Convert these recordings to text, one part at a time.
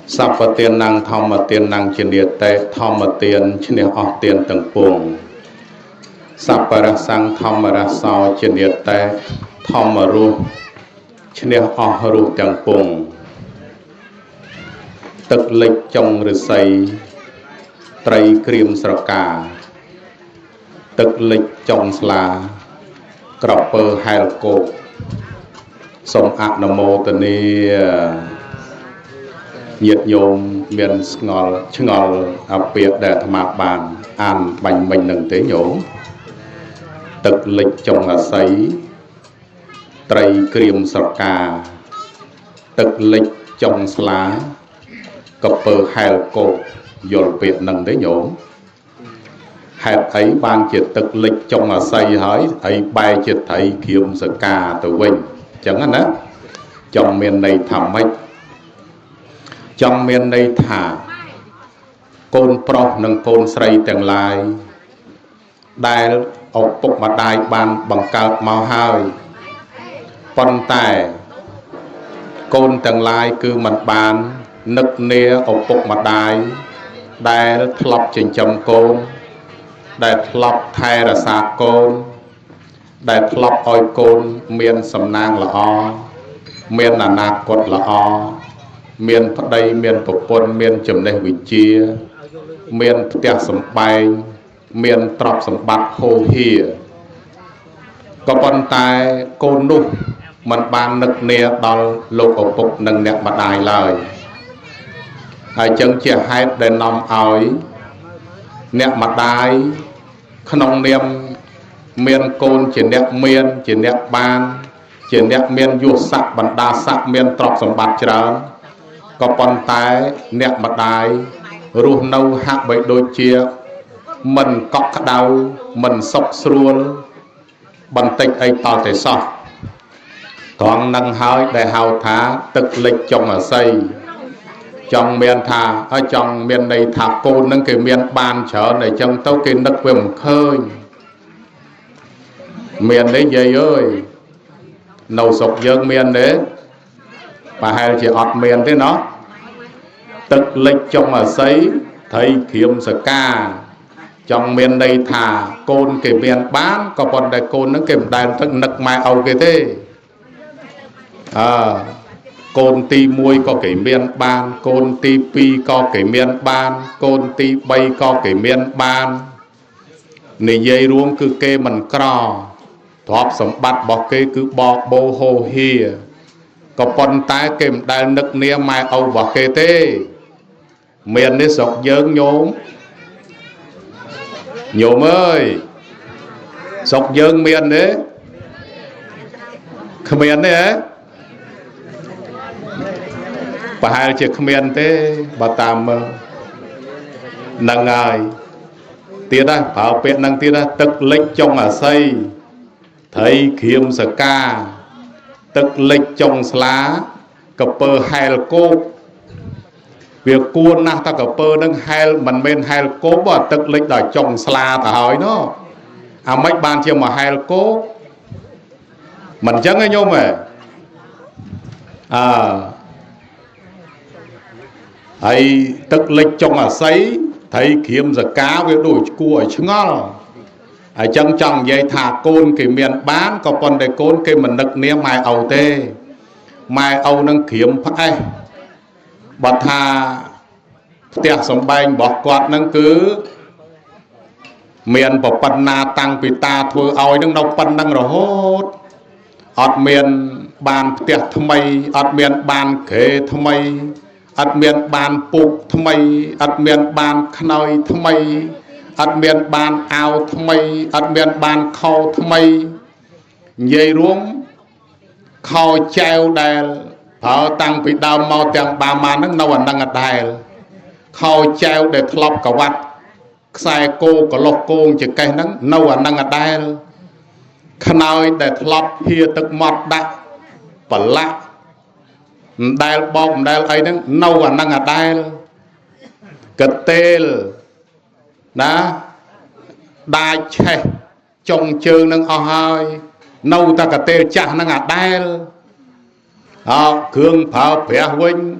Sắp tiền năng thom mà tiền năng trên địa tệ thom mà tiền trên địa ọc tiền tầng bùng Sắp ra sang thom mà ra sau trên địa tệ thom mà ru trên địa ọc ru tầng bùng Tức lịch trong rư xây Tây krim sạc cả Tức lịch trong sla Krop pơ hai cột Sống ạc nà mô tà ni nhiệt nhôm miền ngọt áp biệt để tham mạc bàn an bành mình nâng tế nhổ Tức lịch trong là sấy Tây krim sạc cả Tức lịch trong sla Cập pơ hai cột dồn biệt nâng tế nhổ Hẹt ấy ban chiết tức lịch trong là xây hỏi ấy bay chiết thấy kiếm sạc cả từ vinh chẳng hạn á trong miền này thảm mách trong miền này thả côn pro nâng côn srei tầng lai đai ốc bốc mà đai ban bằng cao màu hơi con tài côn tầng lai cứ mặt bàn nực nia ốc bốc mà đai lọc trình châm côn đai lọc thay là xa côn đai lọc oi côn miền sầm nang là o miền là nạc cột là o miền phát đây miền phục quân miền chấm đây vị chia miền tiệt sầm bay miền trọc sầm bát hồ hìa có con tai côn nụ mình ban nực nia đòn lục ổ phục nâng nẹt mặt đài lời hai chân chia hai để nằm ỏi nẹt mặt đài khăn niệm miền côn chỉ nẹt ban chỉ nẹt miền du sạc bắn đa sạc miền trọc sầm bát trơn có con tay nẹt mặt đài ruột nâu hạ bậy đôi chia mình cọc đau mình sọc xuôi bằng tịch ấy tao thể sao còn nâng hơi để hào thá tức lịch trong ở xây trong miền thà ở trong miền này thà cô nâng cái miền ban trở để trong tao cái nực về một khơi miền đấy dây ơi nấu sọc dương miền đấy và hai chỉ ọt miền thế nó tức lịch trong ở xây thấy kiếm sơ ca trong miền đây thả côn cái miền bán có còn đại côn nó kèm đài thức nực mai âu cái thế côn ti muôi có cái miền ban côn ti pi có cái miền ban côn ti bay có cái miền ban này dây ruộng cứ kê mình cò thọp sầm bát bỏ kê cứ bỏ bô hồ hìa có con tay kèm đài nực nia mai âu bỏ kê thế miền đấy sọc dớn nhôm ơi sọc dớn miền đấy miền đấy á bà hai chiếc miền thế bà tam nâng ai tiết á bảo biệt nâng tiết á tức lịch trong ở xây thấy kiếm sơ ca tức lịch trong lá cặp pơ hai là cô việc cua na ta cặp pơ nâng hai mình bên hai cố và tức lịch ở trong sla ta hỏi nó mấy ban chiều mà hai cố mình chẳng ấy nhôm mà ấy tức lịch trong ở sấy thấy kiếm giờ cá với đổi cua ở chứ ngon ở chân trong dây thả côn cái miền bán có con để côn cái mình nực nia mai âu tê mai âu nâng kiếm phải bật thà tiệt sầm banh bỏ quạt nâng cứ miền bỏ pan na tăng vì ta thua oi nâng đâu pan nâng rồi hốt ọt miền bàn tiệt tham mây ọt miền bàn khế tham mây ọt miền bàn phục tham mây ọt miền bàn khơi tham mây ọt miền bàn ao tham mây ọt miền bàn khâu tham mây dây ruộng khâu treo đèn ở tăng vì đau mau tiền ba mà nó nâu nâng ở đài khâu treo để lọc cả vặt sai cô có lọc cô chỉ cây nắng nâu nâng ở đài khơi để lọc hia tức mọt đã và lạ đài bom đài ấy nâu nâng ở đài cái tên đã đài che trong trường nâng ở hai nâu ta cái tên chả nâng ở đài cương pháo bẻ huynh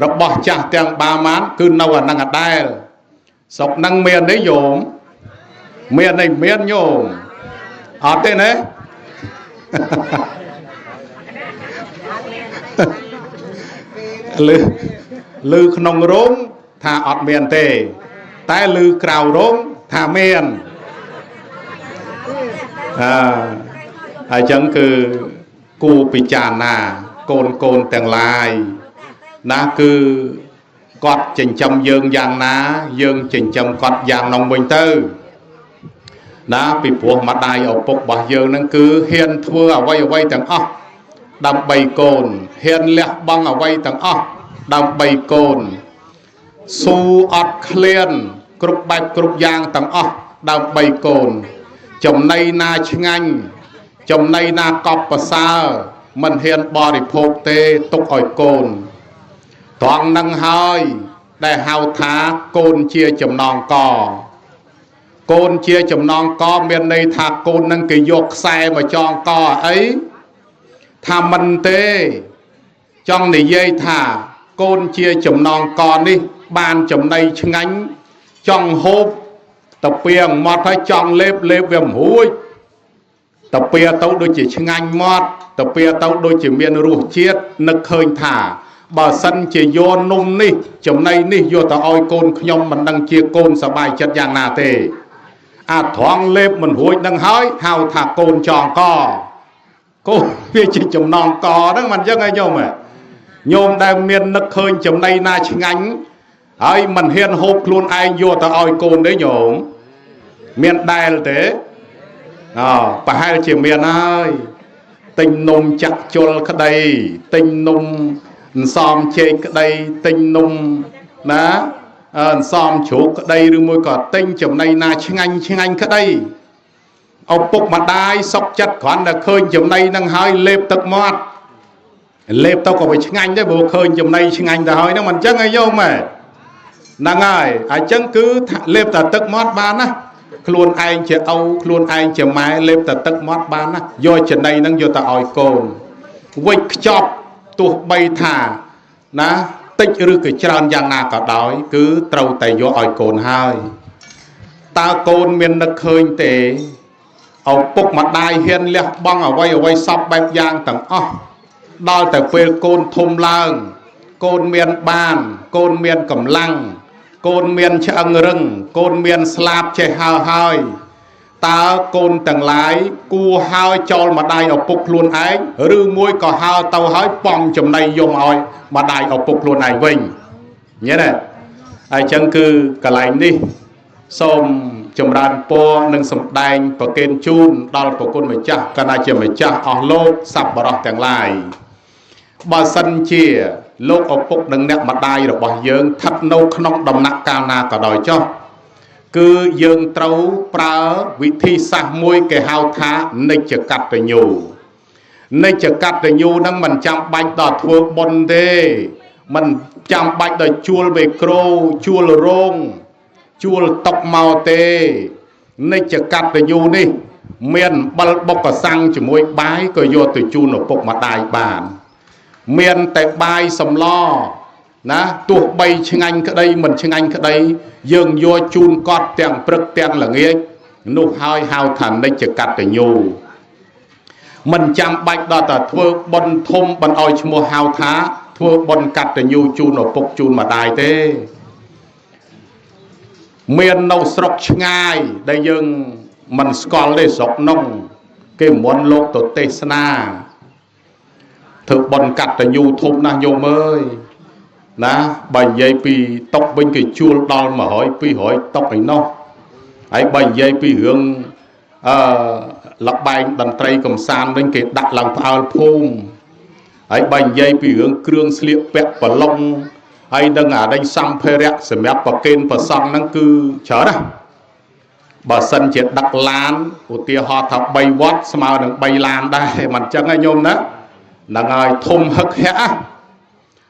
របស់ចាស់ទាំងបាម៉ានគឺនៅអានឹងអដែលស្រុកនឹងមានទេញោមមានទេមានញោមអត់ទេណាលឺក្នុងរោងថាអត់មានទេតែលឺក្រៅរោងថាមានហើយចឹងគឺគូពិចារណាកូនកូនទាំងឡាយណាគឺគាត់ចិញ្ចឹមយើងយ៉ាងណាយើងចិញ្ចឹមគាត់យ៉ាងនោះវិញទៅណាពីព្រោះម្ដាយឪពុករបស់យើងហ្នឹងគឺហ៊ានធ្វើអ្វីទាំងអស់ដើម្បីកូនហ៊ានលះបង់អ្វីទាំងអស់ដើម្បីកូនស៊ូអត់ឃ្លានគ្រប់បែបគ្រប់យ៉ាងទាំងអស់ដើម្បីកូនចំណីណាឆ្ងាញ់ចំណីណាកប់ប្រសើរមិនហ៊ានបរិភោគទេទុកឲ្យកូនត្រង់នឹងហើយដែលហៅថាកូនជាចំណងកកូនជាចំណងកមានន័យថាកូននឹងគេយកខ្សែមកចងកអីថាមិនទេចង់និយាយថាកូនជាចំណងកនេះបានចំណីឆ្ងាញ់ចង់ហូបតាពៀងមកហើយចង់លេបវាមិនរួចតាពៀទៅដូចជាឆ្ងាញ់មកតាពៀទៅដូចជាមានរសជាតិនឹកឃើញថាបើសិនជាយកនំនេះចំណីនេះយកទៅឲ្យកូនខ្ញុំមិនដឹងជាកូនសប្បាយចិត្តយ៉ាងណាទេអាត្រង់លេបមិនរួចនឹងហើយហៅថាកូនចងកកូនវាជាចំណងកហ្នឹងមិនអញ្ចឹងឯងញោមដែលមាននឹកឃើញចំណីណាឆ្ងាញ់ហើយមិនហ៊ានហូបខ្លួនឯងយកទៅឲ្យកូនទេញោមមានដែលទេប្រហែលជាមានហើយទិញនំចាក់ជុលក្តីទិញនំអន្សមចេកក្តីទិញនំណាអន្សមជ្រូកក្តីឬមួយក៏ទិញចំណីណាឆ្ងាញ់ក្តីឪពុកម្ដាយសុខចិត្តគ្រាន់តែឃើញចំណីនឹងហើយលេបទឹកមាត់លេបទៅក៏វាឆ្ងាញ់ដែរព្រោះឃើញចំណីឆ្ងាញ់ទៅហើយហ្នឹងមិនអញ្ចឹងឯងញោមហ្នឹងហើយអញ្ចឹងគឺលេបតែទឹកមាត់បានណាខ្លួនឯងជាឪខ្លួនឯងជាម៉ែលេបតែទឹកមាត់បានណាយកចំណីហ្នឹងយកទៅឲ្យកូនវិចខ្ចប់ទោះបីថាណាតិចឬក៏ច្រើនយ៉ាងណាក៏ដោយគឺត្រូវតែយកឲ្យកូនហើយតើកូនមាននឹកឃើញទេឪពុកម្ដាយហ៊ានលះបង់អ្វីសពបែបយ៉ាងទាំងអស់ដល់តែពេលកូនធំឡើងកូនមានបានកូនមានកម្លាំងកូនមានឆ្អឹងរឹងកូនមានស្លាបចេះហើហើយតើកូនទាំងឡាយគួរហើចោលម្ដាយឪពុកខ្លួនឯងឬមួយក៏ហើទៅហើយប៉ង់ចំណៃយំឲ្យម្ដាយឪពុកខ្លួនឯងវិញញ៉េណាហើយចឹងគឺកន្លែងនេះសូមចម្រើនពរនិងសម្ដែងប្រគេនជូនដល់ព្រះគុណម្ចាស់កណាជាម្ចាស់អស់លោកសប្បុរសទាំងឡាយបើសិនជាលោកឪពុកនិងអ្នកម្ដាយរបស់យើងស្ថិតនៅក្នុងដំណាក់កាលណាក៏ដោយចុះគឺយើងត្រូវប្រើវិធីសាស្ត្រមួយគេហៅថានិច្ចកតញ្ញូនិច្ចកតញ្ញូហ្នឹងមិនចាំបាច់ដល់ធ្វើបុណ្យទេមិនចាំបាច់ដល់ជួលមេក្រូជួលរោងជួលតុកមកទេនិច្ចកតញ្ញូនេះមានបិលបុកកសាំងជាមួយបាយក៏យកទៅជូនឪពុកម្ដាយបានមានតែបាយសម្លណាទោះបីឆ្ងាញ់ក្តីមិនឆ្ងាញ់ក្តីយើងយកជូនគាត់ទាំងព្រឹកទាំងល្ងាចនោះហើយហៅថានិច្ចកតញ្ញូមិនចាំបាច់ដល់តែធ្វើបុណ្យធំបណ្ដោយឈ្មោះហៅថាធ្វើបុណ្យកតញ្ញូជូនឪពុកជូនម្ដាយទេមាននៅស្រុកឆ្ងាយដែលយើងមិនស្គាល់ទេស្រុកនោះគេមុនលោកទៅទេសនាធ្វើបុណ្យកតញ្ញូធំណាស់ញោមអើយណាបើនិយាយពីតុកវិញគេជួលដល់100 200តុកឯណោះហើយបើនិយាយពីរឿងលបែងតន្ត្រីកំសាន្តវិញគេដាក់ឡើងផ្អើលភូមិហើយបើនិយាយពីរឿងគ្រឿងស្លៀកពាក់ប្រឡុងហើយនឹងអាដេញសម្ភារៈសម្រាប់ប្រគេនប្រសង់ហ្នឹងគឺច្រើនណាស់បើសិនជាដឹកឡានឧទាហរណ៍ថា3វត្តស្មើនឹង3ឡានដែរមិនអញ្ចឹងឯងញោមណាហ្នឹងហើយធំហឹកហែក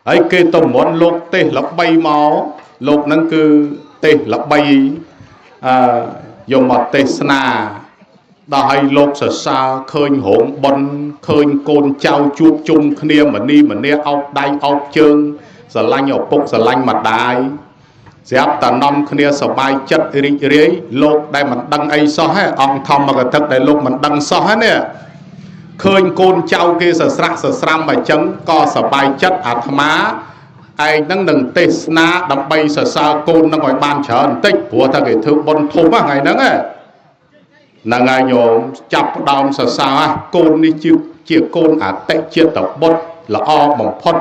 ហើយគេទៅមុនលោកទេសល្បីមកលោកហ្នឹងគឺទេសល្បីយកមកទេសនាដល់ឲ្យលោកសរសើរឃើញរោងបុណ្យឃើញកូនចៅជួបជុំគ្នាម្នីម្នាអោបដៃអោបជើង ស្រឡាញ់ឪពុកស្រឡាញ់ម្ដាយស្រាប់តែនាំគ្នាសប្បាយចិត្តរីករាយលោកដែលមិនដឹងអីសោះហ៎អង្គធម្មកថាដែលលោកមិនដឹងសោះហ្នឹងនេះឃើញកូនចៅគេសស្រះសស្រាំអញ្ចឹងក៏សប្បាយចិត្តអាត្មាឯងនឹងទេសនាដើម្បីសរសើរកូននឹងឲ្យបានច្រើនបន្តិចព្រោះថាគេធ្វើបុណ្យធំថ្ងៃហ្នឹងហ្នឹងហើយញោមចាប់ផ្ដើមសរសើរកូននេះជាកូនអតិជាតិបុត្រល្អបំផុត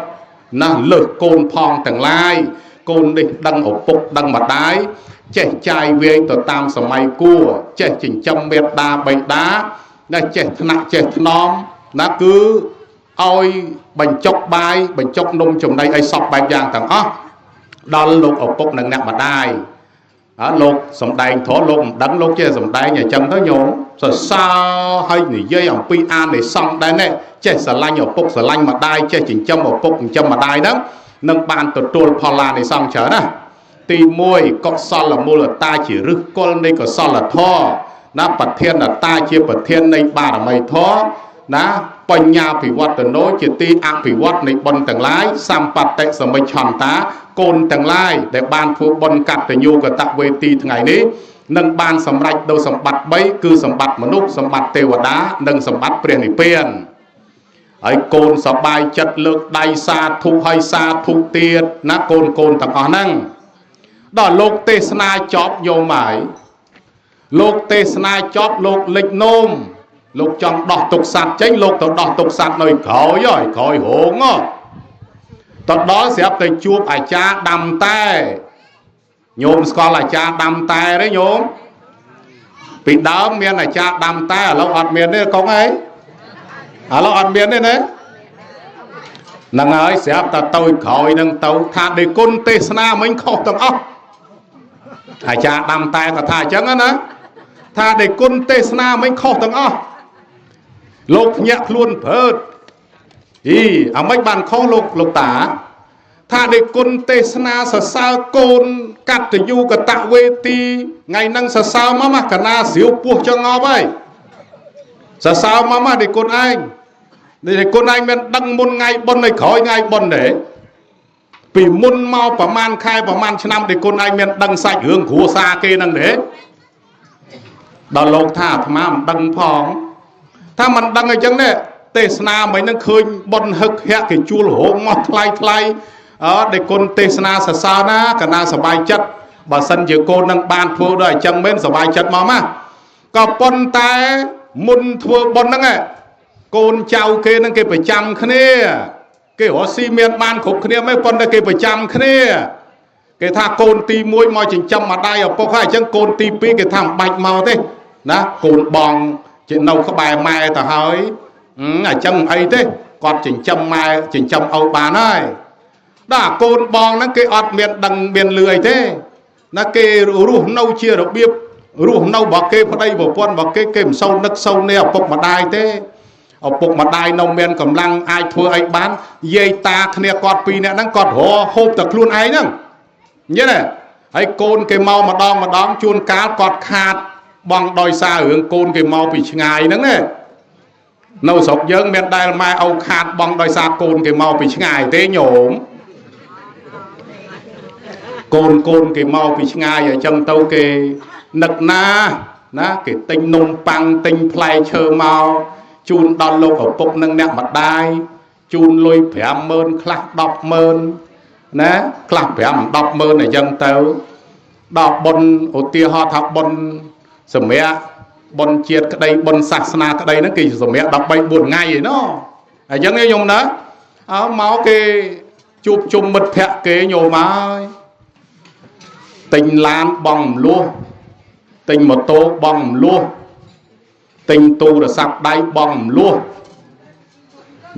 ណាស់លើសកូនផងទាំងឡាយកូននេះដឹងឪពុកដឹងម្ដាយចេះចាយវាយទៅតាមសម័យគួរចេះចិញ្ចឹមមេត្តាបិតាណាចេះថ្នាក់ចេះថ្នមណាគឺឲ្យបញ្ចុកបាយបញ្ចុកនំចំណីអីសពបែបយ៉ាងទាំងអស់ដល់លោកឪពុកនិងអ្នកម្ដាយលោកសំដែងធម៌លោកមិនដឹងលោកចេះសំដែងអញ្ចឹងទៅញោមសរសើរឲ្យនិយាយអំពីអានិសង្សដែរនេះចេះស្រឡាញ់ឪពុកស្រឡាញ់ម្ដាយចេះចិញ្ចឹមឪពុកចិញ្ចឹមម្ដាយហ្នឹងនឹងបានទទួលផលអានិសង្សច្រើនណាទី1កុសលមូលតាជាឫសគល់នៃកុសលធម៌ណាប្រធានតាជាប្រធាននៃបារមីធម៌ណាបញ្ញាភិវឌ្ឍនោជាទីអភិវឌ្ឍនៃបុណ្យទាំងឡាយសម្បត្តិសមិច្ឆន្តាកូនទាំងឡាយដែលបានធ្វើបុណ្យកតញ្ញូកតវេទីថ្ងៃនេះនឹងបានសម្រេចដោយសម្បត្តិ3គឺសម្បត្តិមនុស្សសម្បត្តិទេវតានិងសម្បត្តិព្រះនិព្វានហើយកូនសប្បាយចិត្តលើកដៃសាធុហើយសាធុទៀតណាកូនទាំងអស់ហ្នឹងដល់លោកទេសនាចប់យោមហើយលោកទេសនាចប់លោកលេចនោមលោកចង់ដោះទុកសัตว์ចេញលោកទៅដោះទុកសัตว์នៅក្រោយហើយក្រោយរោងទៅដល់ស្រាប់តែជួបអាចារ្យដាំតែញោមស្គាល់អាចារ្យដាំតែទេញោមពីដើមមានអាចារ្យដាំតែឥឡូវអត់មានទេកុងអីឥឡូវអត់មានទេណាហ្នឹងហើយស្រាប់តែទៅក្រោយនឹងទៅថាដេគុណទេសនាមិញខុសទាំងអស់អាចារ្យដាំតែក៏ថាអញ្ចឹងណាថាដេគុណទេសនាមិញខុសទាំងអស់លោកភ្ញាក់ខ្លួនព្រើតអាមិនបានខុសលោកតាថាដេគុណទេសនាសរសើរកូនកតញ្ញូកតវេទីថ្ងៃហ្នឹងសរសើរមកកណាស្រាវពោះចង្អប់ហើយសរសើរមកដេគុណឯងដេគុណឯងមានដឹងមុនថ្ងៃបុណ្យនៅក្រោយថ្ងៃបុណ្យទេពីមុនមកប្រហែលខែប្រហែលឆ្នាំដេគុណឯងមានដឹងសាច់រឿងគ្រួសារគេហ្នឹងទេដល់លោកថាអាត្មាមិនដឹងផងថាមិនដឹងអញ្ចឹងទេទេសនាមិញហ្នឹងឃើញបុណ្យហឹកហែកគេជួលរោងមកថ្លៃដេគុណទេសនាសរសើរណាកណាសប្បាយចិត្តបើសិនជាកូននឹងបានធ្វើដល់អញ្ចឹងមែនសប្បាយចិត្តមកក៏ប៉ុន្តែមុនធ្វើបុណ្យហ្នឹងកូនចៅគេនឹងគេប្រចាំគ្នាគេរស់ស៊ីមានបានគ្រប់គ្នាមិនប៉ុន្តែគេប្រចាំគ្នាគេថាកូនទី1មកចិញ្ចឹមម្ដាយឪពុកហើយអញ្ចឹងកូនទី2គេថាមិនបាច់មកទេណាកូនបងជានៅក្បែរម៉ែទៅហើយអញ្ចឹងអីទេគាត់ចិញ្ចឹមម៉ែចិញ្ចឹមឪបានហើយដល់កូនបងហ្នឹងគេអត់មានដឹងមានលឺអីទេណាគេរស់នៅជារបៀបរស់នៅរបស់គេប្តីប្រពន្ធរបស់គេមិនសូវនឹកសូវនេះឪពុកម្ដាយទេឪពុកម្ដាយនៅមានកម្លាំងអាចធ្វើអីបានយាយតាគ្នាគាត់ពីរនាក់ហ្នឹងគាត់រហូបតែខ្លួនឯងហ្នឹងញ៉េទេហើយកូនគេមកម្ដងជួនកាលគាត់ខាតបងដោយសាររឿងកូនគេមកពីឆ្ងាយហ្នឹងណានៅស្រុកយើងមានដែលម៉ែឪខាតបងដោយសារកូនគេមកពីឆ្ងាយទេញោមកូនគេមកពីឆ្ងាយអញ្ចឹងទៅគេនឹកណាគេទិញនំប៉័ងទិញផ្លែឈើមកជូនដល់លោកឪពុកនិងអ្នកម្ដាយជូនលុយ 50000 ខ្លះ 100000 ណាខ្លះ 5 100000 អញ្ចឹងទៅដល់បុណ្យឧទាហរណ៍ថាបុណ្យសម្រាប់បុណ្យជាតិក្តីបុណ្យសាសនាក្តីហ្នឹងគេសម្រាប់13 4ថ្ងៃឯណោះអញ្ចឹងឯងខ្ញុំណាមកគេជួបជុំមិត្តភក្តិគេញោមហើយទិញឡានបងមលោះទិញម៉ូតូបងមលោះទិញទូរស័ព្ទដៃបងមលោះ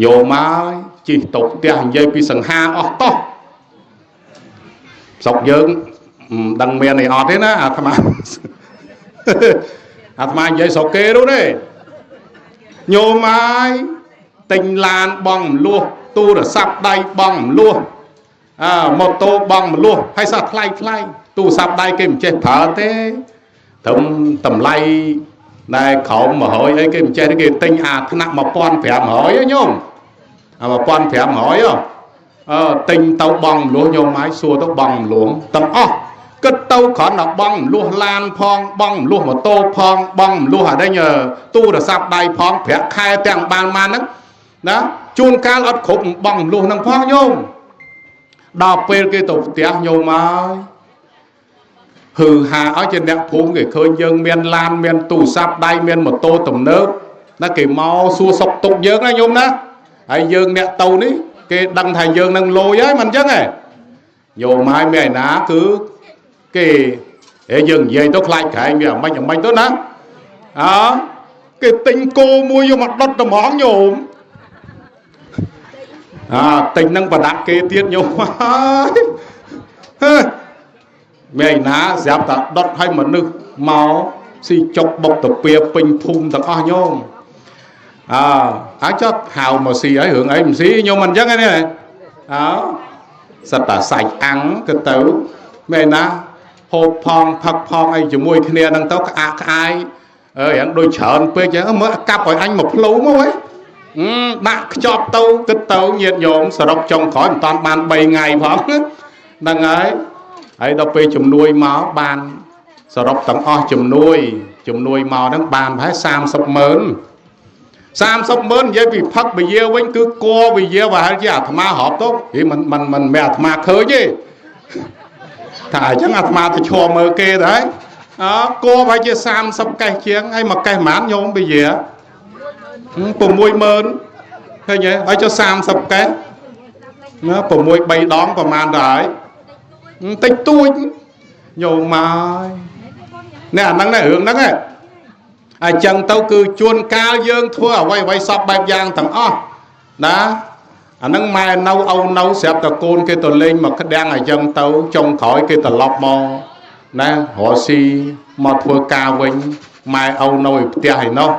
ញោមហើយជិះទៅផ្ទះនិយាយពីសង្ហាអស់តោះស្រុកយើងមិនដឹងមានអីអត់ទេណាអាត្មានិយាយស្រុកគេនោះទេញោមហើយទិញឡានបងមលោះទូរស័ព្ទដៃបងមលោះម៉ូតូបងមលោះហើយសោះថ្លៃទូរស័ព្ទដៃគេមិនចេះប្រើទេត្រឹមតម្លៃដែលក្រោម100អីគេមិនចេះទេគេទិញអាថ្នាក់1500ញោម1500 tình tàu bằng lúa nhôm mái xua tàu bằng luống tầng cất tàu khẩn là bằng lúa lan phong bằng lúa một tô phong bằng lúa ở đây nhờ tu là sạp đầy phong phép khai tàng bàn man đó chun cá lót khúc bằng lúa nâng phong nhôm đào phê cái tổ tiếc nhôm mái hừ hà ở trên đẹp phú người khơi dương miền lan miền tù sạp đầy miền một tô tầm nước nó kì mau xua sọc tục dương đó nhôm đó hay dương nẹ tàu ní cái đăng thành dương nâng lôi ấy mình chắc này nhiều mai mẹ ná cứ cái dương dây tốt lại cái anh ở mấy tốt đó cái tình cô mua vô mặt đất tầm hóng nhổm tình nâng và đặt kế tiết nhổm mẹ ná dẹp ta đất hay mà nước máu xì chọc bọc tập bia bình phung tập nhôm cho hào mà xì ấy hưởng ấy một xí nhưng mình chắc cái này sạch ta sạch ăn cái tấu mẹ ná hộp phong phật phong ấy chỉ mùi kia đang tấu ai đôi chởn quê chứ mới cặp hỏi anh một lấu mà ấy đã chọp tấu cái tấu nhiệt nhộm sở độc trong khỏi toàn bàn 7 ngày phóng đang ấy đâu về chùm nuôi máu bàn sở độc tầng chùm nuôi máu đang bàn phải sam sập mớn vậy vì phật bây giờ vẫn cứ co bây giờ và hay giả thà họp tốt thì mình mẹ thà khơi chứ thà chẳng thà thì cho mơ kê đấy co phải chứ sam sập cây chiếng hay mà cây mán nhôm bây giờ cùng môi mớn thấy nhỉ ở cho sam sập cái nó cùng môi bay đón và màn đấy tích tôi nhiều mà nè năng này hưởng năng này chẳng tao cứ chuôn cao dương thua quay sọp bạc giang thằng đó nâng mai nấu xếp tao côn cái tao lên mà cái đang chẳng tao trông khỏi cái tao lọc mò nè họ si mà thua cao vinh mai nấu tia hay nó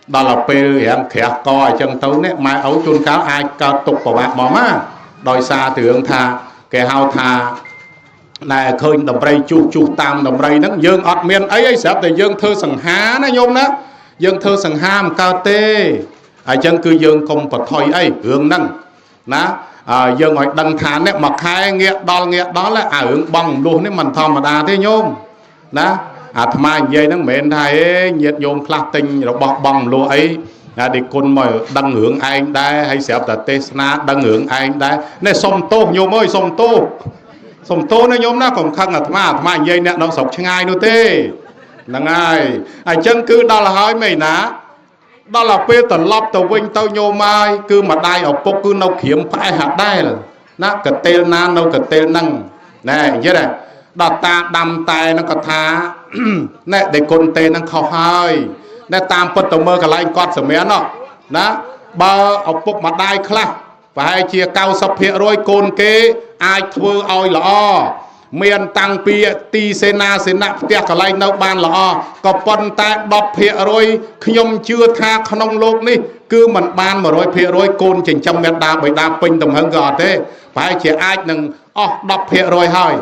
đó là pê em khẽ coi chẳng tao nè mai chuôn cao ai cao tục của bạc mò má đòi xa từ ông thà cái hao thà này khơi đầm rây chu tam đầm rây nó dương ọt miền ấy sẽ từ dương thơ sằng há nó nhôm đó dương thơ sằng ham cao tê chân cứ dương không bật thôi ấy hướng năng ná dương ngoài đăng thán đấy mà khai nghĩa đó là hướng bằng luôn đấy mình thòm mà đà thế nhôm đó mà dây nó mền thay nhiệt nhôm khla tinh rồi bọc bằng lúa ấy để con mà đăng hướng anh đây hay sẽ là Tesla đăng hướng anh đây này sông tô nhôm ơi sông tô nó nhóm nó còn khăn mà dây nè nó sọc ngay đâu tê là ngay chân cứ đó là hơi mày ná đó là phê tần lọc tàu vinh tàu nhô mai cứ mà đai ở bốc cứ nấu khiếm phải hạt đai là nó cả tên nan đâu cả tên năng này chứ này đó ta đâm tay nó có thá nè để con tên nó khó hơi nè tam phật tàu mơ cả lại con sửa mén nó đó bơ ở bốc mà đai khla phải chia cao sập hiện rồi côn kế ai thưa oi lọ miền tăng pia ti sena tia cả lại nấu ban lọ có phần ta đọc hiện rồi nhom chưa tha không lục đi cứ mình ban mà rồi hiện rồi côn chỉnh trăm mét đa bảy đa pin tầm hơn gọt thế phải chỉ ai đừng đọc hiện rồi hơi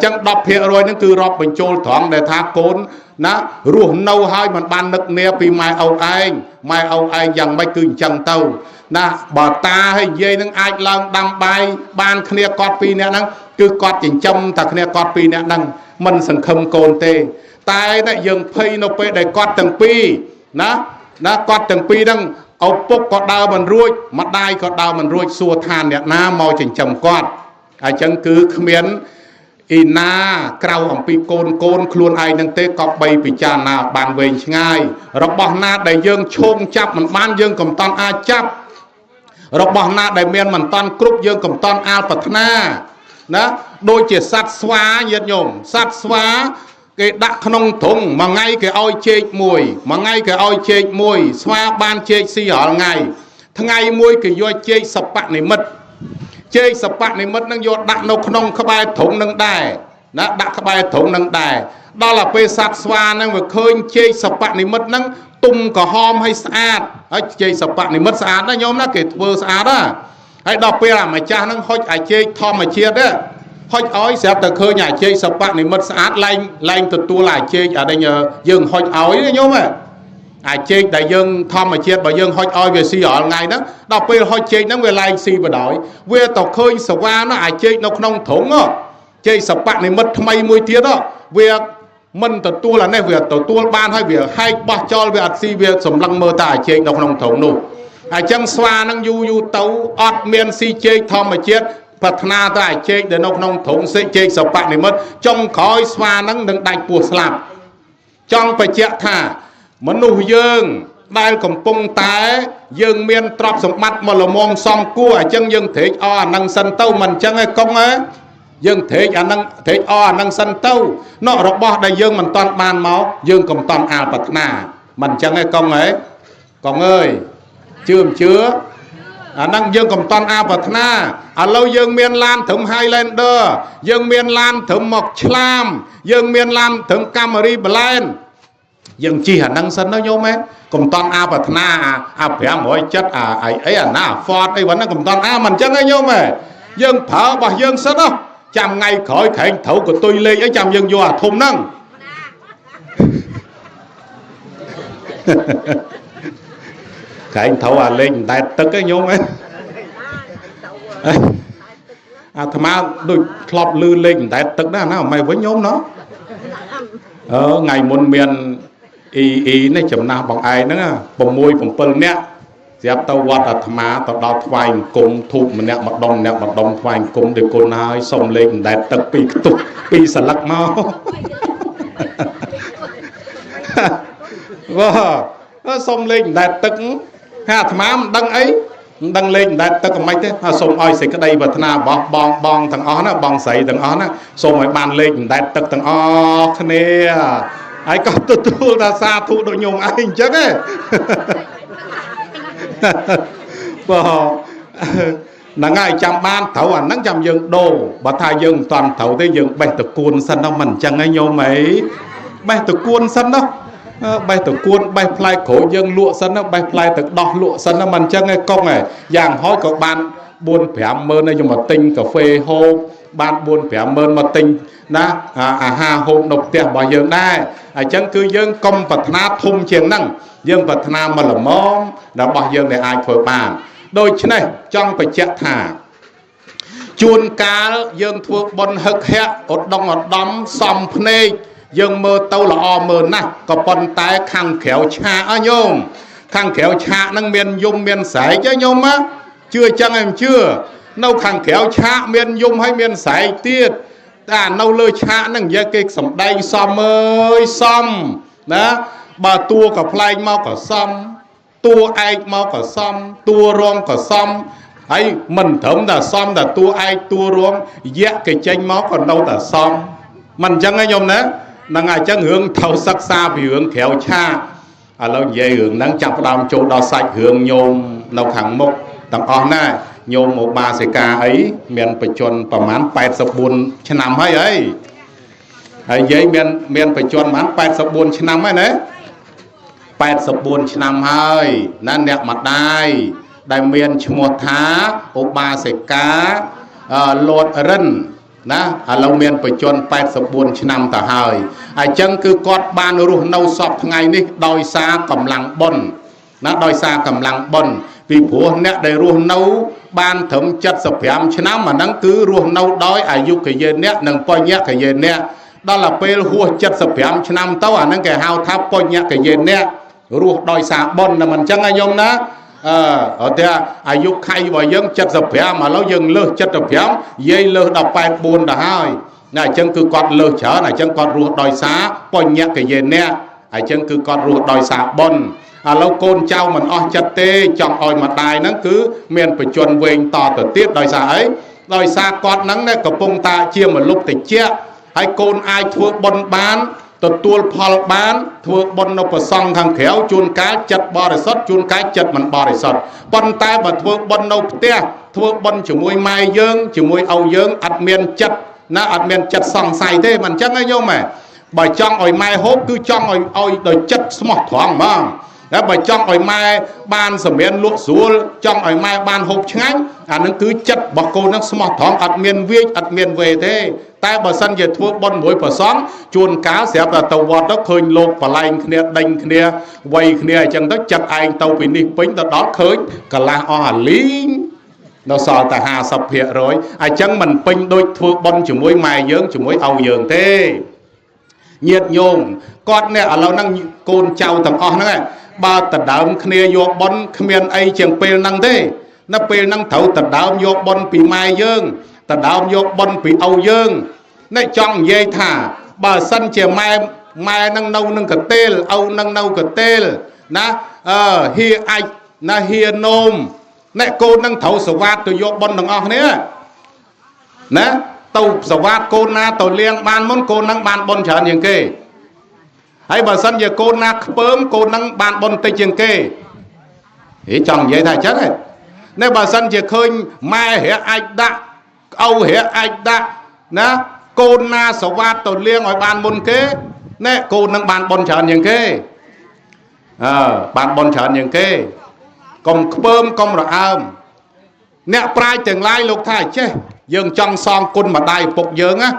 chẳng đọc hiện rồi nó cứ rọp mình trôi thoáng để tha côn nó ruộng nâu hơi mình ban nực nè vì mai ông anh dần mấy cứ chẳng tàu nà bà ta hay dây nâng ai lần đâm bay ban khnia cọt pi nè nâng cứ cọt chỉnh châm ta khnia cọt pi nè nâng mình sẵn khâm côn tê tai nè dừng phi nó pe để cọt từng pi nó cọt từng pi nâng ông bốc cọt đau mình ruồi mặt đai cọt đau mình ruồi xua than nè na mò chỉnh châm cọt chẳng cứ miến ina krau ông pi côn khuôn ai nâng tê cọp bay bị cha na bàn về ngay rồi bỏ na để dương chôn chắp mình ban dương cầm ton ai chắp rồi bỏ na đại miền mình toàn cướp dương cầm toàn al bật na đó đôi chỉ sát xóa nhiệt nhổm sát xóa cái đặt không thùng mà ngay cái oi chê mùi xóa ban chê xì ở ngày thằng ngày mùi cái do chê sập bạc này mất nó do đặt nó không có bài thùng nâng đài đó đặt cái bài thùng nâng đài đó là về sát xóa năng vừa khơi chê sập bạc này mất năng tung có hom hay sát chơi sập bạc này mất sát đó nhóm nó kể vừa sát đó hãy đọc về là mà cha nó hoi chơi thom mà chia đó hoi ói sẽ từ khơi nhà chơi sập bạc này mất sát lanh từ tua lại chơi ở đây nhờ dừng hoi ói đó nhóm ai chết đại dương thom mà chết bà dương hoi oi về si ở ngày đó đọc về hoi chết nó về lại si và đói về tàu khơi sầu qua nó ai chết nó không thủng đó chết sập bạn này mất thay môi tiết đó về mình tàu tua là này về tàu tua ban hay về hai ba cho về si về sầm lăng mơ ta chết nó không thủng nụ ai chẳng xoa năng du tàu ọt miền si chết thom mà chết Phật na ta chết để nó không thủng sẽ chết sập bạn này mất trong khói xoa năng đừng đánh buộc làm trong phải chết thàមនុស្សយើងដែលកំពុងតែយើងមានទ្រព្យសម្បត្តិមកលំមសំគួរអញ្ចឹងយើងត្រេកអរអានឹងសិនទៅមិនអញ្ចឹងឯងកុងហ៎យើងត្រេកអានឹងត្រេកអរអានឹងសិនទៅនោះរបស់ដែលយើងមិនតាន់បានមកយើងកុំតាន់អាលប្រាថ្នាមិនអញ្ចឹងឯងកុងហ៎កុងអើយជឿមិនជឿអានឹងយើងកុំតាន់អាលប្រាថ្នាឥឡូវយើងមានឡានត្រឹម Highlander យើងមានឡានត្រឹមមកឆ្លាមយើងមានឡានត្រឹម Camry Blend យើងជិះអានឹងសិនទៅញោមហ៎កុំតន់អាប្រាថ្នាអា500ចិត្តអីអាណា Ford អីវ៉ាន់ហ្នឹងកុំតន់អាមិនអញ្ចឹងទេញោមហ៎យើងប្រើរបស់យើងសិនហ៎ចាំថ្ងៃក្រោយក្រែងត្រូវកតុយលេខអីចាំយើងយកអាធំហ្នឹងក្រែងត្រូវអាលេខតែទឹកឯងញោមហ៎អាថ្មដូចធ្លាប់លឺលេខតែទឹកណាណាមិនវិញញោមណោះថ្ងៃមុនមាននេះចំណាស់បងឯងហ្នឹង6 7នាក់ស្រាប់ទៅវត្តអាត្មាទៅដល់ថ្វាយអង្គមធូបម្នាក់ម្ដុំថ្វាយអង្គមដោយគុណហើយសុំលេខតែទឹកពីខ្ទុះពីសន្លឹកមកវ៉ាសុំលេខតែទឹកហើយអាត្មាមិនដឹងអីមិនដឹងលេខតែទឹកមិនទេហើយសូមឲ្យសេចក្តីប្រាថ្នារបស់បងទាំងអស់ណាបងស្រីទាំងអស់ណាសូមឲ្យបានលេខតែទឹកទាំងអស់គ្នាហើយក៏ទទួលថាសាធុដូចញោមឯងអញ្ចឹងហ៎បងហ្នឹងហើយចាំបានត្រូវអាហ្នឹងចាំយើងដូរបើថាយើងមិនតាន់ត្រូវទេយើងបេះតគួនសិនទៅមិនអញ្ចឹងឯងញោមអីបេះតគួនសិនទៅបេះតគួនបេះផ្លែក្រូចយើងលក់សិនទៅបេះផ្លែទឹកដោះលក់សិនទៅមិនអញ្ចឹងឯងកុងឯងយ៉ាងហោចក៏បាន 4-5 ម៉ឺនឯងមកទិញកាហ្វេហូបបាន 4-5 ម៉ឺនមកទិញណាអាហារហូបនៅផ្ទះរបស់យើងដែរអញ្ចឹងគឺយើងកុំប្រាថ្នាធំជាងហ្នឹងយើងប្រាថ្នាមកល្មមរបស់យើងដែលអាចធ្វើបានដូច្នេះចង់បញ្ជាក់ថាជួនកាលយើងធ្វើបុណ្យហឹកហែកឧត្តមឧត្តមសំភ្នែកយើងមើលទៅល្អមើលណាស់ក៏ប៉ុន្តែខាងក្រៅឆាកញោមខាងក្រៅឆាកហ្នឹងមានយំមានស្រែកញោមណាជឿចឹងឯងជឿនៅខាងក្រៅឆាកមានយំហើយមានស្រែកទៀតតែនៅលើឆាកហ្នឹងនិយាយគេសំដែងសំអើយសំណាបើតួក៏ផ្លែងមកក៏សំតួឯកមកក៏សំតួរងក៏សំហើយមិនត្រឹមតែសំតែតួឯកតួរងយៈគេចេញមកក៏នៅតែសំមិនអញ្ចឹងទេញោមណាហ្នឹងហើយអញ្ចឹងរឿងត្រូវសិក្សាពីរឿងក្រៅឆាកឥឡូវនិយាយរឿងហ្នឹងចាប់ផ្ដើមចូលដល់សាច់រឿងញោមនៅខាងមុខទាំងអស់ណាញោមមកបាសិកាអីមានបច្ចុប្បន្នប្រហែល84ឆ្នាំហើយនិយាយមានបច្ចុប្បន្នប្រហែល84ឆ្នាំហើយណា84ឆ្នាំហើយណាអ្នកម្ដាយដែលមានឈ្មោះថាឧបាសិកាលតរិនណាឥឡូវមានបច្ចុប្បន្ន84ឆ្នាំទៅហើយអញ្ចឹងគឺគាត់បានរស់នៅសពថ្ងៃនេះដោយសារកម្លាំងបុណ្យណាដោយសារកម្លាំងបុណ្យពីព្រោះអ្នកដែលរស់នៅបានត្រឹម75ឆ្នាំអាហ្នឹងគឺរស់នៅដោយអាយុកយេអ្នកនិងបញ្ញកយេអ្នកដល់ទៅពេលហួស75ឆ្នាំទៅអាហ្នឹងគេហៅថាបញ្ញកយេអ្នករស់ដោយសារបុណ្យមិនអញ្ចឹងឯងញោមណាអត់ទេអាយុខៃរបស់យើង75ឥឡូវយើងលើស75យាយលើសដល់84ទៅហើយណាអញ្ចឹងគឺគាត់លើសច្រើនអញ្ចឹងគាត់រស់ដោយសារបញ្ញកយេអ្នកអញ្ចឹងគឺគាត់រស់ដោយសារបុណ្យឥឡូវកូនចៅមិនអស់ចិត្តទេចង់ឲ្យម្ដាយហ្នឹងគឺមានបច្ចុប្បន្នវែងតទៅទៀតដោយសារអីដោយសារគាត់ហ្នឹងកំពុងតែជាមនុស្សតិចហើយកូនអាចធ្វើបុណ្យបានទទួលផលបានធ្វើបុណ្យនៅប្រសង់ខាងក្រៅជួនកាលចិត្តបរិសុទ្ធជួនកាលចិត្តមិនបរិសុទ្ធប៉ុន្តែបើធ្វើបុណ្យនៅផ្ទះធ្វើបុណ្យជាមួយម៉ែយើងជាមួយឪយើងអត់មានចិត្តណាអត់មានចិត្តសង្ស័យទេមិនអញ្ចឹងទេញោមបើចង់ឲ្យម៉ែហូបគឺចង់ឲ្យដោយចិត្តស្មោះត្រង់ហ្មង បើចង់ឲ្យម៉ែបានសម្រាប់លក់ស្រួលចង់ឲ្យម៉ែបានហូបឆ្ងាញ់អានឹងគឺចិត្តរបស់កូននឹងស្មោះត្រង់អត់មានវាចអត់មានវេទេតែបើសិនជាធ្វើបុណ្យមួយប្រសងជួនកាលស្រាប់តែទៅវត្តទៅឃើញលោកបលែងគ្នាដេញគ្នាវ័យគ្នាអញ្ចឹងទៅចិត្តឯងទៅពីនេះពេញទៅដល់ឃើញកន្លះអស់អាលីងនៅសល់តែ 50% អញ្ចឹងមិនពេញដូចធ្វើបុណ្យជាមួយម៉ែយើងជាមួយឪយើងទេញាតិញោមគាត់នេះឥឡូវហ្នឹងកូនចៅទាំងអស់ហ្នឹងបើតដើមគ្នាយកបុណ្យគ្មានអីជាងពេលហ្នឹងទេនៅពេលហ្នឹងត្រូវតដើមយកបុណ្យពីម៉ែយើងតដើមយកបុណ្យពីឪយើងនេះចង់និយាយថាបើសិនជាម៉ែហ្នឹងនៅនឹងកតេលឪនឹងនៅកតេលណាហៀអាចណាហៀនោមនេះកូននឹងត្រូវសវ៉ាតទៅយកបុណ្យទាំងអស់គ្នាណាទៅសវ៉ាតកូនណាទៅលៀងបានមុនកូននឹងបានបុណ្យច្រើនជាងគេហើយបើសិនជាកូនណាខ្ពើមកូននឹងបានបុណ្យតិចជាងគេចង់និយាយថាអញ្ចឹងនេះបើសិនជាឃើញម៉ែរះអាចដាក់ឪរះអាចដាក់ណាកូនណាសវ៉ាតទៅលៀងឲ្យបានមុនគេណែកូននឹងបានបុណ្យច្រើនជាងគេបានបុណ្យច្រើនជាងគេកុំខ្ពើមកុំរអើមអ្នកប្រាជ្ញទាំងឡាយលោកថាចេះយើងចង់សងគុណម្ដាយឪពុកយើងណា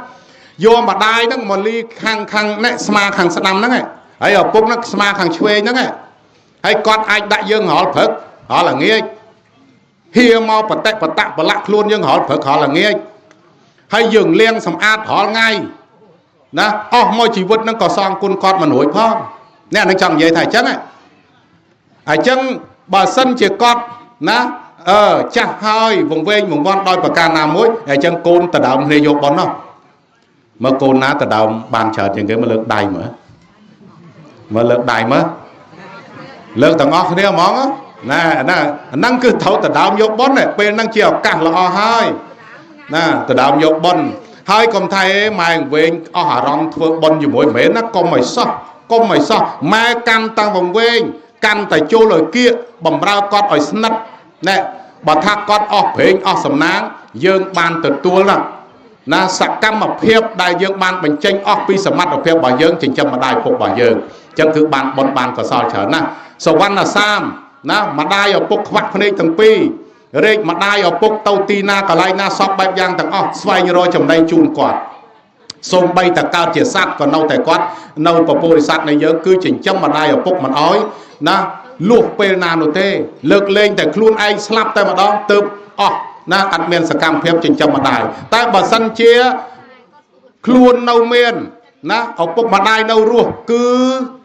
យកម្ដាយហ្នឹងមកលីខាងអ្នកស្មាខាងស្ដាំហ្នឹងហើយឪពុកហ្នឹងស្មាខាងឆ្វេងហ្នឹងហើយគាត់អាចដាក់យើងរាល់ព្រឹករាល់ល្ងាចហៀមកបតិបតៈប្រឡាក់ខ្លួនយើងរាល់ព្រឹករាល់ល្ងាចហើយយើងលាងសម្អាតរាល់ថ្ងៃណាអស់មួយជីវិតហ្នឹងក៏សងគុណគាត់មិនរួចផងអ្នកនឹងចង់និយាយថាអញ្ចឹងអញ្ចឹងបើសិនជាគាត់ណាចាស់ហើយវង្វេងវង្វាន់ដោយប្រការណាមួយអញ្ចឹងកូនតដើមគ្នាយកប៉ុណ្ណោះមើលកូនណាតដើមបានច្រើនជាងគេមកលើកដៃមើលលើកដៃមើលលើកទាំងអស់គ្នាហ្មងណាហ្នឹងគឺត្រូវតដើមយកប៉ុនពេលហ្នឹងជាឱកាសល្អហើយណាតដើមយកប៉ុនហើយកុំថាម៉ែវែងអស់អារម្មណ៍ធ្វើប៉ុនជាមួយមិនមែនណាកុំឲ្យសោះម៉ែកាន់តាំងវង្វេងកាន់តែចូលឲ្យគៀកបំរើគាត់ឲ្យស្និទ្ធណែបើថាគាត់អស់ប្រេងអស់សំណាងយើងបានទទួលណាសកម្មភាពដែលយើងបានបញ្ចេញអស់ពីសមត្ថភាពរបស់យើងចិញ្ចឹមម្ដាយឪពុករបស់យើងអញ្ចឹងគឺបានបុណ្យបានកុសលច្រើនណាស់សវណ្ណសាមណាម្ដាយឪពុកខ្វាក់ភ្នែកទាំងពីររែកម្ដាយឪពុកទៅទីណាកន្លែងណាសពបែបយ៉ាងទាំងអស់ស្វែងរកចំណីជូនគាត់សូម្បីតែកើតជាសត្វក៏នៅតែគាត់នៅពពុរិស័ទនៃយើងគឺចិញ្ចឹមម្ដាយឪពុកមិនអោយណាលួសពេលណានោះទេលើកលែងតែខ្លួនឯងស្លាប់តែម្ដងទើបអស់ណាអត់មានសកម្មភាពចិញ្ចឹមម្ដាយតែបើសិនជាខ្លួននៅមានណាឪពុកម្ដាយនៅរស់គឺ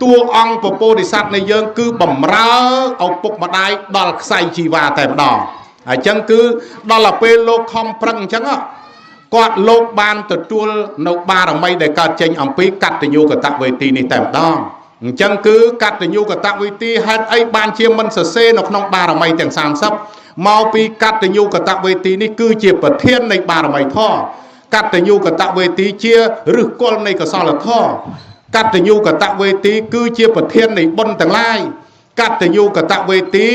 តួអង្គពពុរិស័ទនៃយើងគឺបំរើឪពុកម្ដាយដល់ខ្សែជីវ៉ាតែម្ដងអញ្ចឹងគឺដល់ទៅពេលលោកខំប្រឹងអញ្ចឹងគាត់លោកបានទទួលនៅបារមីដែលកើតចេញអំពីកតញ្ញូកតវេទីនេះតែម្ដងអញ្ចឹងគឺកតញ្ញូកតវេទីហេតុអីបានជាមិនសរសេរនៅក្នុងបារមីទាំង30មកពីកតញ្ញូកតវេទីនេះគឺជាប្រធាននៃបារមីធម៌កតញ្ញូកតវេទីជាឫសគល់នៃកុសលធម៌កតញ្ញូកតវេទីគឺជាប្រធាននៃបុណ្យទាំងឡាយកតញ្ញូកតវេទី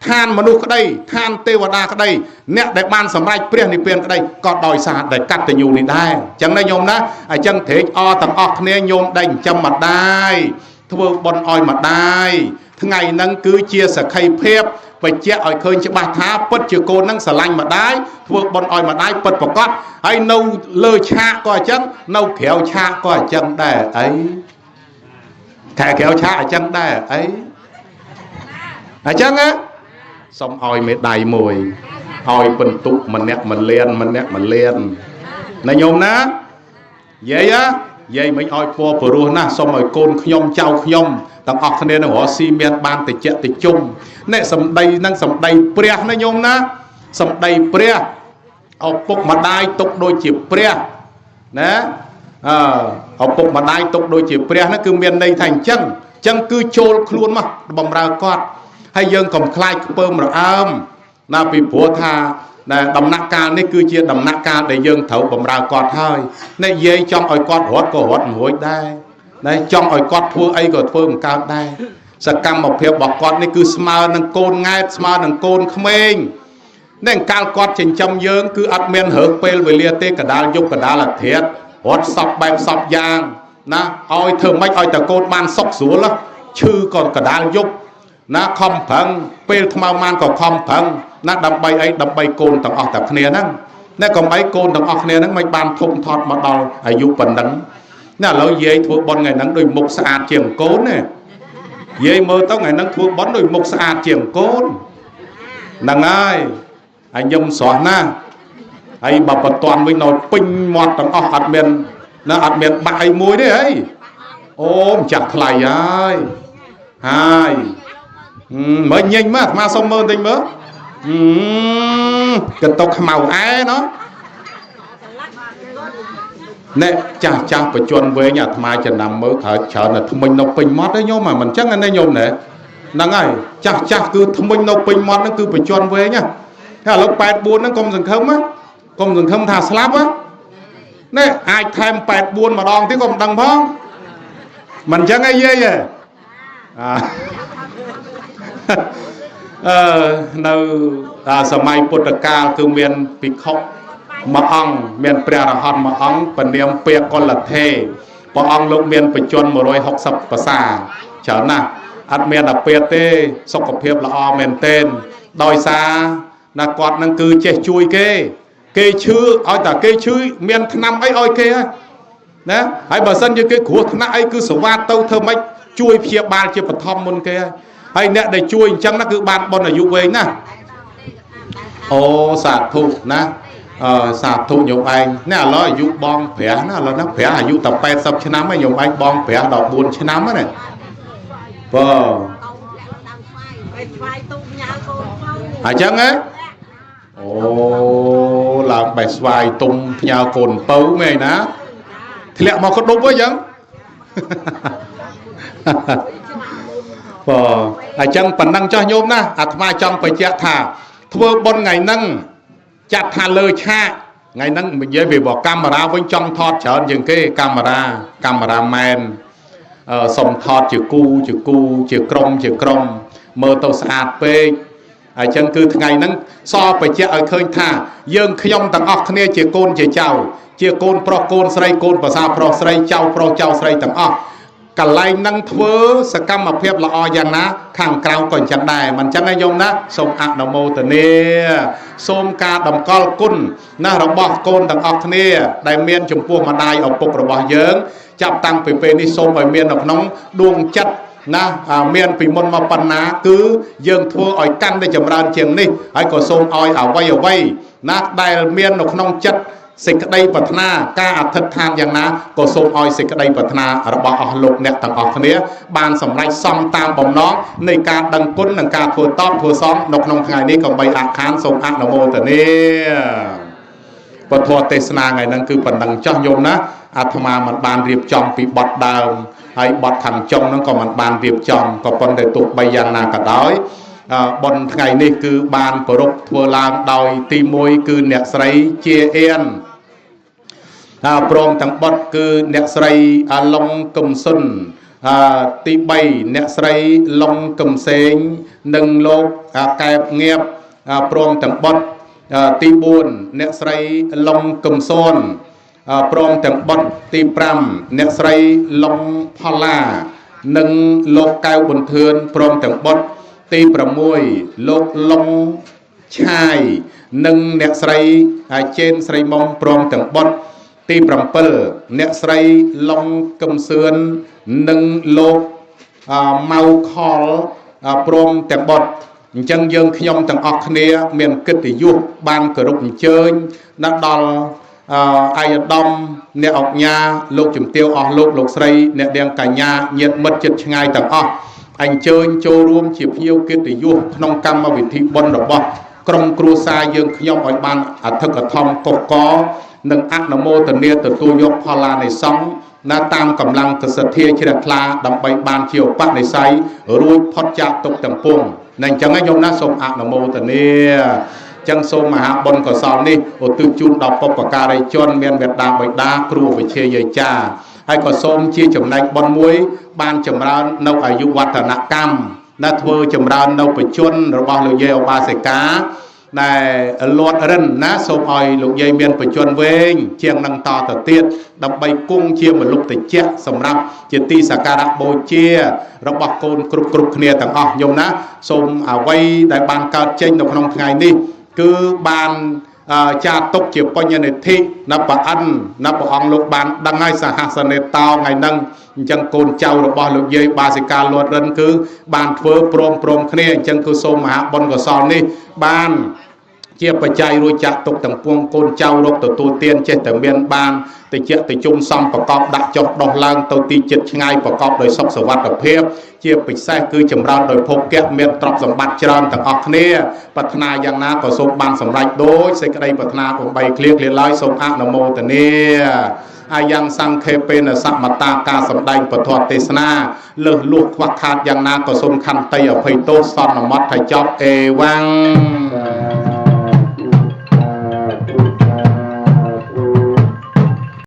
ឋានមនុស្សក្តីឋានទេវតាក្តីអ្នកដែលបានសម្រេចព្រះនិព្វានក្តីក៏ដោយសារតែកតញ្ញូនេះដែរអញ្ចឹងណាញោមណាអញ្ចឹងត្រេកអរទាំងអស់គ្នាញោមដែលចិញ្ចឹមម្ដាយធ្វើបុណ្យឲ្យម្ដាយថ្ងៃហ្នឹងគឺជាសក្ខីភាពបញ្ជាក់ឲ្យឃើញច្បាស់ថាពិតជាកូនហ្នឹងស្រឡាញ់ម្ដាយធ្វើបុណ្យឲ្យម្ដាយពិតប្រកបហើយនៅលើឆាកក៏អញ្ចឹងនៅក្រៅឆាកក៏អញ្ចឹងដែរអីខែក្រៅឆាកអញ្ចឹងដែរអីអញ្ចឹងណាសូមឲ្យមេដៃមួយឲ្យបន្ទុកម្នាក់មិនលៀនណាញោមណាយាយមិនឲ្យពណ៌ព្រោះណាសូមឲ្យកូនខ្ញុំចៅខ្ញុំទាំងអស់គ្នានឹងរស់ស៊ីមានបានតិចតិជុំអ្នកសម្ដីនឹងសម្ដីព្រះណាញោមណាសម្ដីព្រះឪពុកម្ដាយទុកដូចជាព្រះណាឪពុកម្ដាយទុកដូចជាព្រះហ្នឹងគឺមានន័យថាអញ្ចឹងគឺចូលខ្លួនមកបំរើគាត់ហើយយើងកុំខ្លាចខ្ពើមរអើមណាពីព្រោះថាដំណាក់កាលនេះគឺជាដំណាក់កាលដែលយើងត្រូវបំរើគាត់ហើយនិយាយចង់ឲ្យគាត់រត់ក៏រត់មិនរួចដែរណាចង់ឲ្យគាត់ធ្វើអីក៏ធ្វើមិនកើតដែរសកម្មភាពរបស់គាត់នេះគឺស្មើនឹងកូនង៉ែតស្មើនឹងកូនក្មេងនេះកាលគាត់ចិញ្ចឹមយើងគឺអត់មានរើសពេលវេលាទេកដាលយប់កដាលអាធិតរត់សពបែបសពយ៉ាងណាឲ្យធ្វើម៉េចឲ្យតែកូនបានសុខស្រួលឈឺក៏កដាលយប់ na khom phẳng pel thmau man có khom phẳng na đầm bay ấy đầm bay côn tầng ở tập kia nắng nè còn bay côn tầng ở kia nắng mấy ban thùng thọt mà đào ai dụ bẩn nắng nè lối dây thuộc bọn ngày nắng đôi mục sạch chiềng côn nè dây mơ tao ngày nắng thuộc bón đôi mục sạch chiềng côn nắng ai anh nhung xóa na ai bà toàn với nó pin mọt tầng ở hạt miền nó hạt miền bại muối đấy ấy ôm chặt lại ai hai mới nhanh mà xong mơ tinh mớ cần tộc màu á nó nè cha phải chuẩn với nhà mai chờ nằm mới thở chờ là thông minh nó pin mót đấy nhôm mà mình chắc anh đây nhôm nè nắng ai cha cứ thông minh nó pin mót nó cứ phải chuẩn với nhá thế là lúc 8 nó công dừng không thả slap á nè ai thêm 8 mà đòn tiếng còn đằng phong mình chắc ai dê vậy nơiสมัยพุทธกาลคือเมียนปิขกมาอังเมียนเปรียรหันมาอังปนเนียมเปียกลเทปะอังลูกเมียนไปจน160ภาษาเฉนะอัดเมียนเปียเตสกปรกละอเมียนเต้นดอยซานักกอดนั่งคือเจช่วยเกชื่อเอาแต่เกชื่อเมียนทนำไอ้อ้อยเกนะไอ้บาสันจะเกขวดนะไอ้คือสวัสดิ์เต้าเธอไม่ช่วยเพียบาลเจ็บปฐมมุนเกไอ้เนี่ยได้ช่วยจังนั่นคือบานบนอายุเวงนะโอ้สาธุนะสาธุโยมไอ้เนี่ยเราอายุบองแผลนะเรานักแผลอายุแต่80 ชนะไม่โยมไอ้บองแผลดอกบุญชนะมั้ยเนี่ยก็จังไงโอ้หลังไปสวายตุ่มยาวโกนเป้าไงนะที่แหละมาก็ดุ้งไว้ยังจังปันนังcho nhôm naอาตมาจังไปเจ้าท่าทั่วบนไงนั่งจัดท่าเลยชาไงนั่งmình với về bỏ camera với trong thọt trở dừng cái camera man sòng thọt chữ crom mơ tàu sạt peจังคือไงนั่งsoไปเจ้าเคยท่ายังขยมต่างออกเนี่ยเจ้าโกนเจ้าเจ้าโกนโปรโกนใส่โกนภาษาโปรใส่เจ้าโปรเจ้าใส่ต่างออกกันไล่นั่งทั่วสกรรมเพียบละออย่างนะข้างกลางก่อนจังได้มันจังไงยมนะสมอักนโมตเนียสมกาดำกอลกุนนะระบอบโกนต่างออกเนี่ยได้เมียนจมพวกมาได้ออกปกระบอบเยิงจับตังไปเป็นนิสมไปเมียนออกน้องดวงจัดนะเมียนปีมนมาปัญนาคือเยิงทั่วอ่อยกันได้จำรานเชียงนี่ไอ้ก็สมอ่อยเอาไว้นะได้เมียนออกน้องจัดสิกได้ปัฒนาการอัฐทานอย่างนั้นก็ส่งออยสิกได้ปัฒนาระบอบโลกเนี่ยต่างออกนี้บานสำไรซ่อมตามบ่มน้องในการดังก้นดังการทัวต้อมทัวซ้อมนกนงไงนี้ก็ใบอาคารส่งอักนโมแต่เนี่ยปทัวเทศนาไงนั่นคือปันดังจ้องโยมนะอาตมามันบานเรียบจอมปีบดดาวไอ้บดขันจงนั่นก็มันบานเรียบจอมก็ปนได้ตุกใบยางนากระด้อยบนไงนี่คือบานปรกทัวลางดอยตีมวยคือเนสไรเจเอ็นพร้อมทั้งบดคือเนสไรลงกำสุนตีใบเนสไรลงกำเสงหนึ่งโลกแกบเงียบพร้อมทั้งบดตีบุญเนสไรลงกำโซนพร้อมทั้งบดตีปรำเนสไรลงพลาหนึ่งโลกแก้วบนเทือนพร้อมทั้งบดตีประมวยโลกลงชายหนึ่งเนสไรเจนไสมองพร้อมทั้งบดตีปรำเปิลเนสไรลงกำเสือนหนึ่งโลกเมาคอลพร้อมทั้งบดจังยังขยมต่างออกเนี่ยเมียนกิติยุบานกระรุกเชิญนักดอลไอ้ดอมเนี่ยออกยาลูกจุ่มเตียวออกลูกใส่เนี่ยเดียงกายาเย็ดมัดจิตง่ายต่างออกอันเชิญโจรวมจีบเยี่ยวกิติยุขนมกรรมวิธีบนดอกบ่กรมครูซายังขยมอ่อยบานอัฐกทอมกกอหนึ่งอักนโมตเนียตตัวยกพลาในซองนาตามกำลังกษัตริย์เชลคลาดำใบบานเชียวปักในไซรู้พอดจากตกต่างปวงนั่นจังไงโยมนะสมอักนโมตเนียจังสมมหาบนก่อซอมนี่โอตุจุนดอกปกการจนเมียนเวดดาใบดาครูไปเชียยจ้าให้ก่อสมชี้จำในบนมวยบานจำรานนกอายุวัฒนกรรมนาทัวจำรานนกไปชนระบอบเลยเยอบาเสกา này lọt rần ná sôm oi lục dây miền phải chuẩn về chiang năng to thật tiết đập bay cung chia một lục tịch chết sầm rập chỉ ti sạc đạp bồ chia rồi bọc côn cục cục nia tầng ọc nhôm ná sôm quay đại ban cao trên độc nông ngày đi cứ ban cha tốc chiều coi nhân thị nắp ăn nắp ong lục ban đăng ngay sa hạ sân tao ngày nâng chân côn trâu rồi bỏ lục dây ba sẽ ca luật rần cứ ban phơ prom khné chân cứ sôm hạ bon của son đi ban chia bạch chay rồi chặt tục tầng puông côn trâu rồi tổ tu tiên trên tầng biên ban từ chia từ chung xong và cọp đặt chọc đọc lang tàu ti chật ngay và cọp đời sọc sở vật ở phía chia bạch sai cứ chầm ra đời phục kẹt miền trọc dòng bát tròn tầng ọc nè bát na giang na có số ban sầm rạch đối sẽ cái đây bát na cũng bày clear liền lái sông ác nam mô tần nè ai yang sang khe pen ở sạm mặt ta ca sầm đành bát thuật tê na lơ luộc hoặc khát giang na có sông khăn tây ở phây tô son ở mắt thầy chọc e wang